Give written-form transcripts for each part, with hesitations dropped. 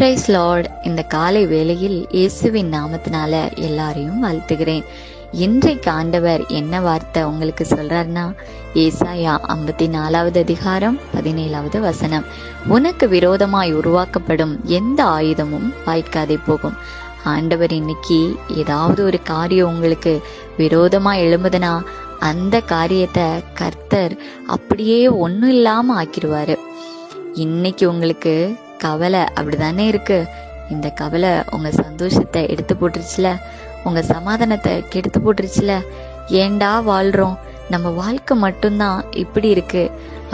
Price Lord. இந்த காலை வேளையில் இயேசுவின் நாமத்தினால எல்லாரையும் வாழ்த்துகிறேன். இன்றைக்கு ஆண்டவர் என்ன வார்த்தை உங்களுக்கு சொல்றாருன்னா, ஏசாயா 54வது அதிகாரம் 17வது வசனம். உனக்கு விரோதமாய் உருவாக்கப்படும் எந்த ஆயுதமும் வாய்க்காதே போகும். ஆண்டவர் இன்னைக்கு ஏதாவது ஒரு காரியம் உங்களுக்கு விரோதமா எழும்புதுன்னா அந்த காரியத்தை கர்த்தர் அப்படியே ஒன்றும் இல்லாம ஆக்கிடுவாரு. இன்னைக்கு உங்களுக்கு கவலை அப்படிதானே இருக்கு. இந்த கவலை உங்க சந்தோஷத்தை எடுத்து போட்டுருச்சுல, உங்க சமாதானத்தை கெடுத்து போட்டுருச்சுல. ஏண்டா வாழ்றோம், நம்ம வாழ்க்கை மட்டும்தான் இப்படி இருக்கு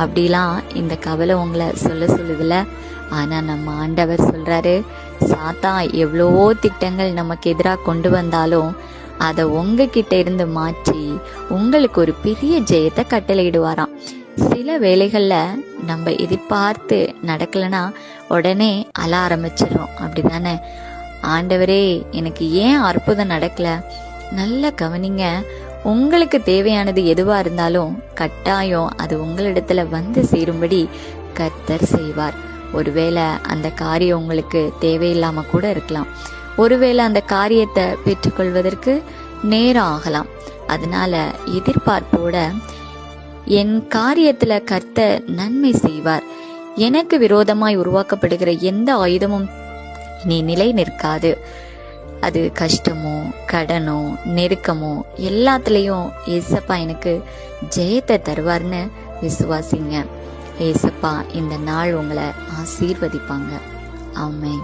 அப்படிலாம் இந்த கவலை உங்களை சொல்லுதுல. ஆனா நம்ம ஆண்டவர் சொல்றாரு, சாத்தான் எவ்வளவோ திட்டங்கள் நமக்கு எதிராக கொண்டு வந்தாலும் அதை உங்ககிட்ட இருந்து மாற்றி உங்களுக்கு ஒரு பெரிய ஜெயத்தை கட்டளையிடுவாராம். சில வேளைகள்ல நம்ம எதிர்பார்த்து நடக்கலன்னா உடனே அழ ஆரம்பிச்சிடறோம், அப்படிதானே? ஆண்டவரே, எனக்கு ஏன் அற்புதம் நடக்கல? நல்ல கவனிங்க. உங்களுக்கு தேவையானது எதுவா இருந்தாலும் கட்டாயம் அது உங்களிடத்துல வந்து சேரும்படி கர்த்தர் செய்வார். ஒருவேளை அந்த காரியம் உங்களுக்கு தேவையில்லாம கூட இருக்கலாம். ஒருவேளை அந்த காரியத்தை பெற்றுக்கொள்வதற்கு நேரம் ஆகலாம். அதனால எதிர்பார்ப்போட என் காரியத்துல கர்த்தர் நன்மை செய்வார், எனக்கு விரோதமாய் உருவாக்கப்படுகிற எந்த ஆயுதமும் இனி நிலை நிற்காது. அது கஷ்டமோ கடனோ நெருக்கமோ எல்லாத்துலயும் ஏசப்பா எனக்கு ஜெயத்தை தருவார்னு விசுவாசிங்க. ஏசப்பா இந்த நாள் உங்களை ஆசீர்வதிப்பாங்க. ஆமென்.